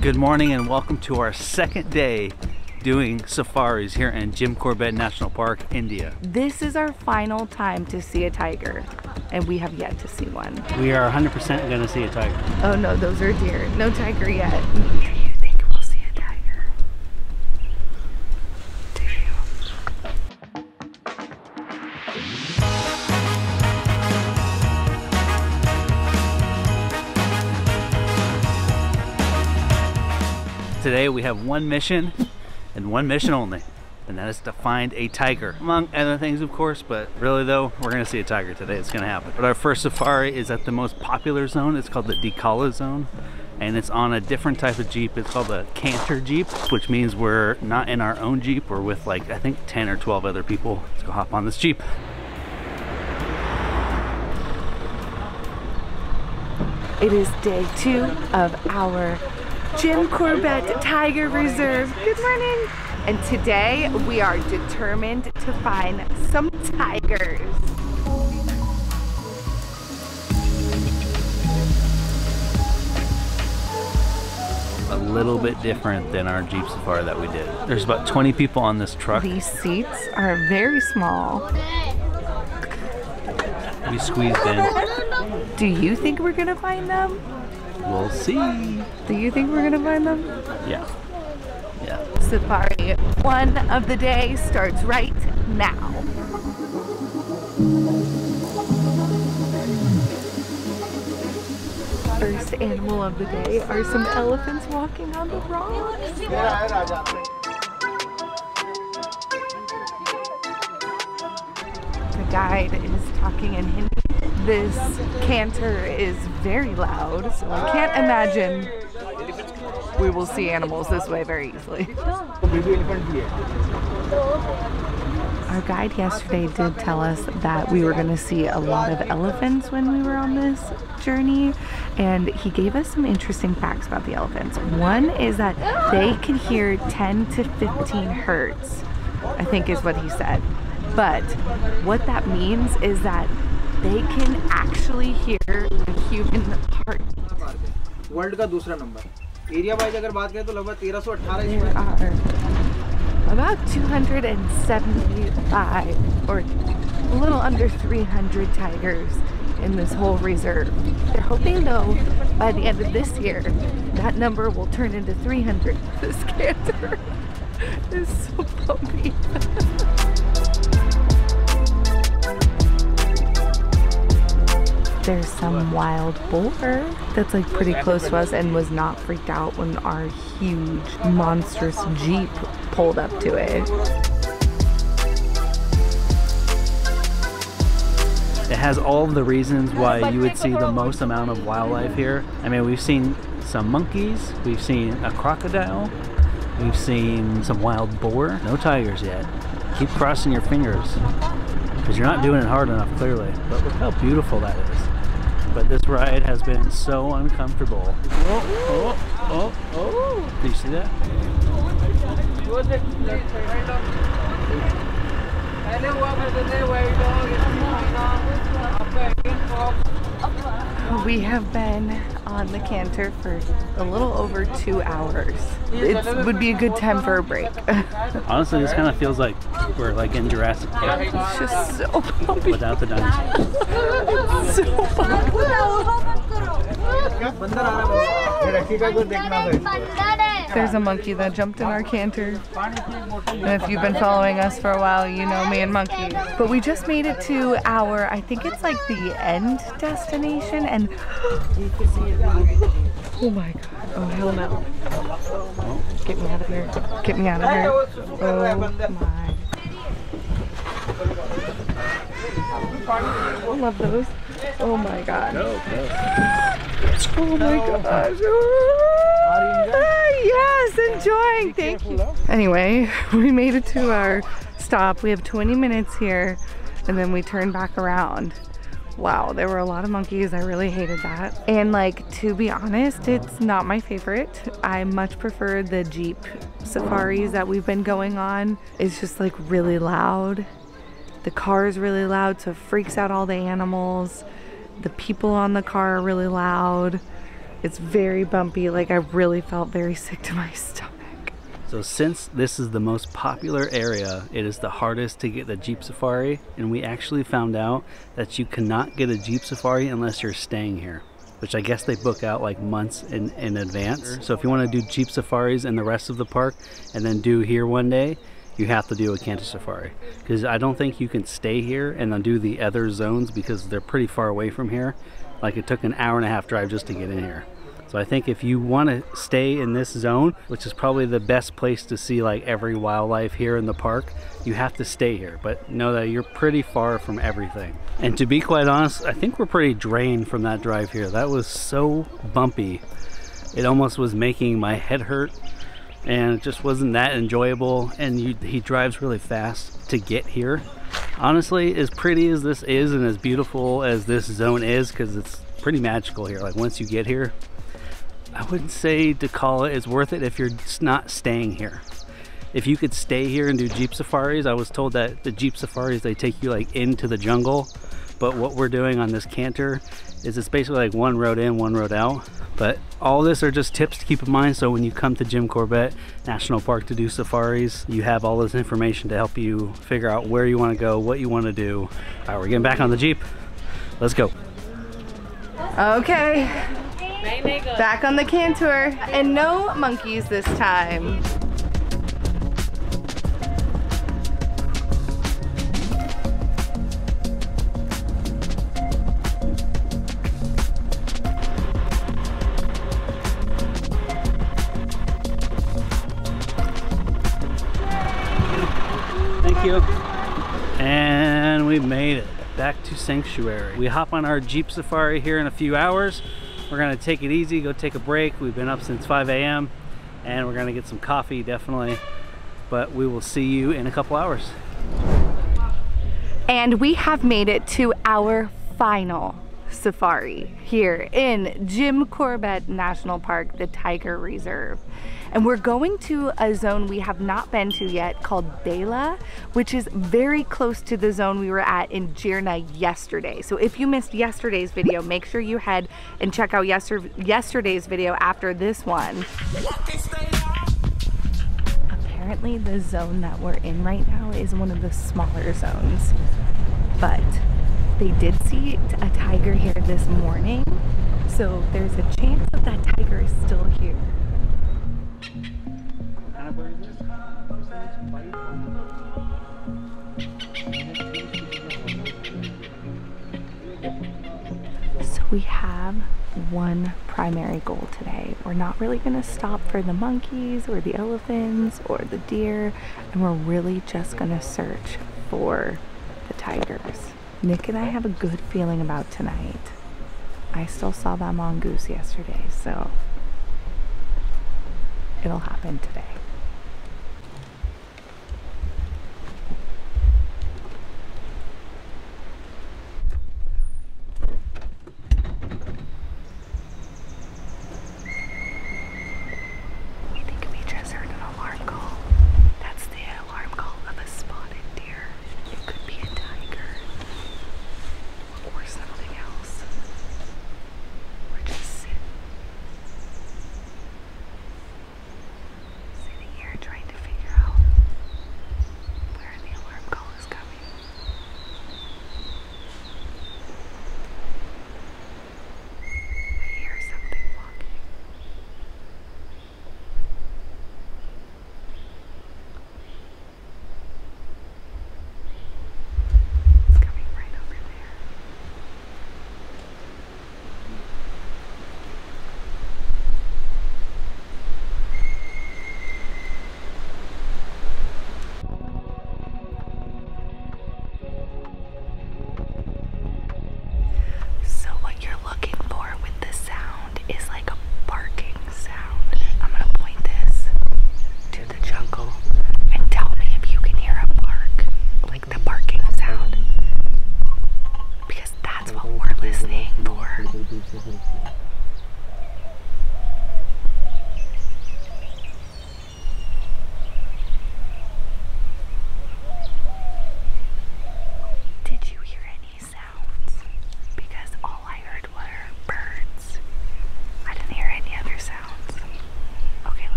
Good morning and welcome to our second day doing safaris here in Jim Corbett National Park, India. This is our final time to see a tiger, and we have yet to see one. We are 100% going to see a tiger. Oh no, those are deer. No tiger yet. Do you think we'll see a tiger? Do you? Today we have one mission and one mission only, and that is to find a tiger, among other things of course, but really though, we're gonna see a tiger today. It's gonna happen. But our first safari is at the most popular zone. It's called the Dhikala zone, and it's on a different type of Jeep. It's called a Canter Jeep, which means we're not in our own Jeep. We're with like, I think 10 or 12 other people. Let's go hop on this Jeep. It is day 2 of our Jim Corbett Tiger Reserve. Good morning. And today we are determined to find some tigers. A little bit different than our Jeep safari that we did. There's about 20 people on this truck. These seats are very small. We squeezed in. Do you think we're gonna find them? We'll see. Do you think we're gonna find them? Yeah. Yeah. Safari 1 of the day starts right now. First animal of the day are some elephants walking on the rocks. The guide is talking in Hindi. This canter is very loud, so I can't imagine we will see animals this way very easily. Our guide yesterday did tell us that we were going to see a lot of elephants when we were on this journey, and he gave us some interesting facts about the elephants. One is that they can hear 10 to 15 hertz, I think is what he said. But what that means is that they can actually hear a human heart. World का दूसरा number area wise अगर बात करें तो लगभग 1318 There are about 275 or a little under 300 tigers in this whole reserve. They're hoping though by the end of this year that number will turn into 300. This canter is so bumpy. There's some wild boar that's like pretty close to us and was not freaked out when our huge monstrous Jeep pulled up to it. It has all of the reasons why you would see the most amount of wildlife here. I mean, we've seen some monkeys, we've seen a crocodile, we've seen some wild boar. No tigers yet. Keep crossing your fingers, because you're not doing it hard enough, clearly. But look how beautiful that is. But this ride has been so uncomfortable. Oh, oh, oh, oh. Do you see that? We have been on the canter for a little over 2 hours. It would be a good time for a break. Honestly, this kind of feels like we're like in Jurassic Park. It's just so bumpy. Without the dinosaurs. It's so bumpy. There's a monkey that jumped in our canter. And if you've been following us for a while, you know me and monkeys. But we just made it to our, I think it's like the end destination, and oh my god, oh hell no. Get me out of here. Get me out of here. Oh my. I love those. Oh my god. Oh my gosh. Yes, enjoying. Thank you. Anyway, we made it to our stop. We have 20 minutes here, and then we turn back around. Wow, there were a lot of monkeys. I really hated that. And like, to be honest, it's not my favorite. I much prefer the Jeep safaris that we've been going on. It's just like really loud. The car is really loud, so it freaks out all the animals. The people on the car are really loud. It's very bumpy. Like, I really felt very sick to my stomach. So since this is the most popular area, it is the hardest to get the Jeep Safari, and we actually found out that you cannot get a Jeep Safari unless you're staying here, which I guess they book out like months in advance. So if you want to do Jeep Safaris in the rest of the park and then do here one day, you have to do a Canter Safari, because I don't think you can stay here and then do the other zones because they're pretty far away from here. Like, it took an hour-and-a-half drive just to get in here. So I think if you want to stay in this zone, which is probably the best place to see like every wildlife here in the park, you have to stay here. But know that you're pretty far from everything. And to be quite honest, I think we're pretty drained from that drive here. That was so bumpy. It almost was making my head hurt, and it just wasn't that enjoyable. And he drives really fast to get here. Honestly, as pretty as this is and as beautiful as this zone is, because it's pretty magical here, like once you get here, I wouldn't say Dhikala is worth it if you're just not staying here. If you could stay here and do Jeep Safaris, I was told that the Jeep Safaris, they take you like into the jungle, but what we're doing on this Canter is it's basically like one road in, one road out. But all this are just tips to keep in mind, so when you come to Jim Corbett National Park to do safaris, you have all this information to help you figure out where you want to go, what you want to do. All right, we're getting back on the Jeep. Let's go. Okay, back on the Canter, and no monkeys this time. Thank you. And we made it back to Sanctuary. We hop on our Jeep Safari here in a few hours. We're gonna take it easy, go take a break. We've been up since 5 a.m. and we're gonna get some coffee, definitely. But we will see you in a couple hours. And we have made it to our final safari here in Jim Corbett National Park, the Tiger Reserve. And we're going to a zone we have not been to yet called Dhela, which is very close to the zone we were at in Jirna yesterday. So if you missed yesterday's video, make sure you head and check out yesterday's video after this one. Apparently the zone that we're in right now is one of the smaller zones, but they did see a tiger here this morning, so there's a chance that that tiger is still here. So we have one primary goal today. We're not really going to stop for the monkeys or the elephants or the deer, and we're really just going to search for the tigers. Nick and I have a good feeling about tonight. I still saw that mongoose yesterday, so it'll happen today. I think we just heard an alarm call. That's the alarm call of a spotted deer. It could be a tiger or something else. We're just sitting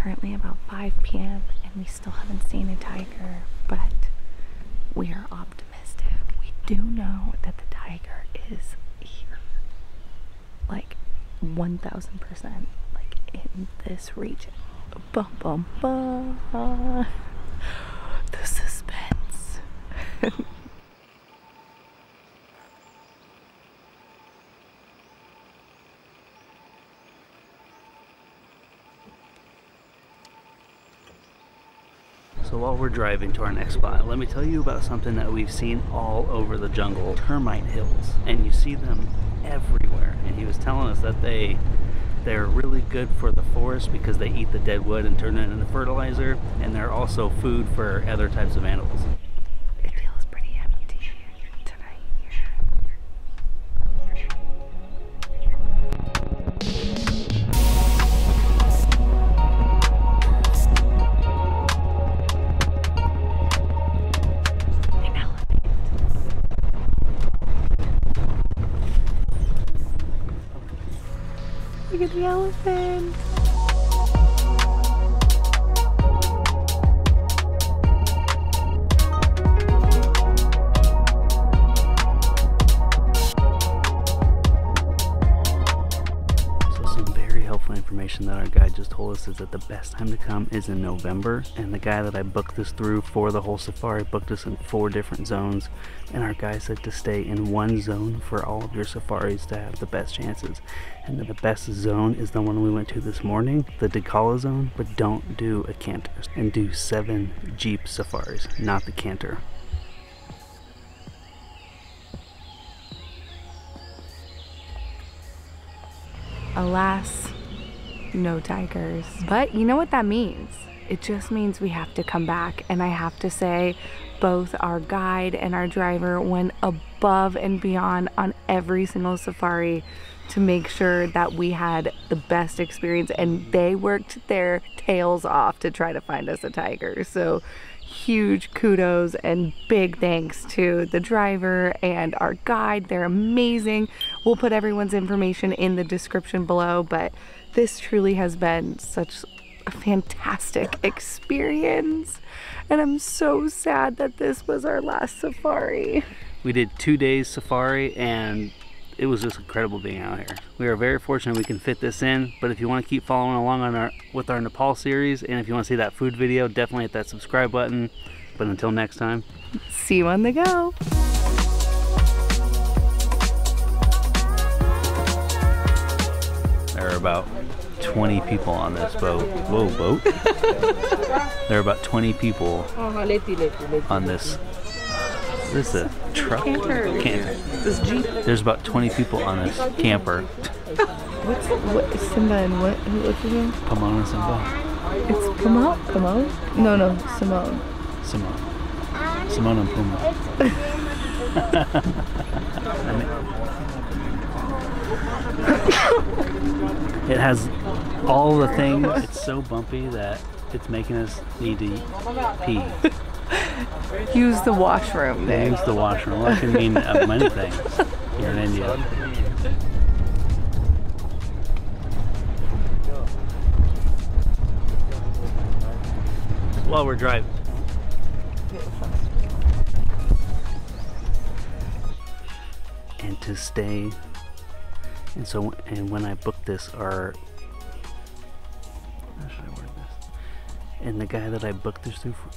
currently about 5 p.m. and we still haven't seen a tiger, but we are optimistic. We do know that the tiger is here, like 1,000%, like in this region. Bum bum bum. The suspense. So while we're driving to our next spot, let me tell you about something that we've seen all over the jungle, termite hills. And you see them everywhere. And he was telling us that they're really good for the forest because they eat the dead wood and turn it into fertilizer. And they're also food for other types of animals. It feels pretty empty tonight here. Look at the elephant. Information that our guide just told us is that the best time to come is in November, and the guy that I booked this through for the whole safari booked us in 4 different zones, and our guy said to stay in one zone for all of your safaris to have the best chances. And the best zone is the one we went to this morning, the Dhikala zone, but don't do a Canter, and do 7 Jeep safaris, not the Canter. Alas, no tigers. But you know what that means? It just means we have to come back, and I have to say both our guide and our driver went above and beyond on every single safari to make sure that we had the best experience, and they worked their tails off to try to find us a tiger. So huge kudos and big thanks to the driver and our guide. They're amazing. We'll put everyone's information in the description below, but this truly has been such a fantastic experience, and I'm so sad that this was our last safari. We did 2 days safari, and it was just incredible being out here. We are very fortunate we can fit this in, but if you want to keep following along on with our Nepal series, and if you want to see that food video, definitely hit that subscribe button. But until next time, see you on the go. there are about 20 people on this boat. Whoa, boat. There are about 20 people on this. This is a truck? Canter. This Jeep. There's about 20 people on this camper. What Simba and what's his name? Pomona Simba? It's Pomona? No, Simone. Simone and Puma. It has all the things. It's so bumpy that it's making us need to pee. Use the washroom there. Use the washroom. That can mean many things here in India. While we're driving. And to stay. And when I booked this, how should I word this? And the guy that I booked this through for,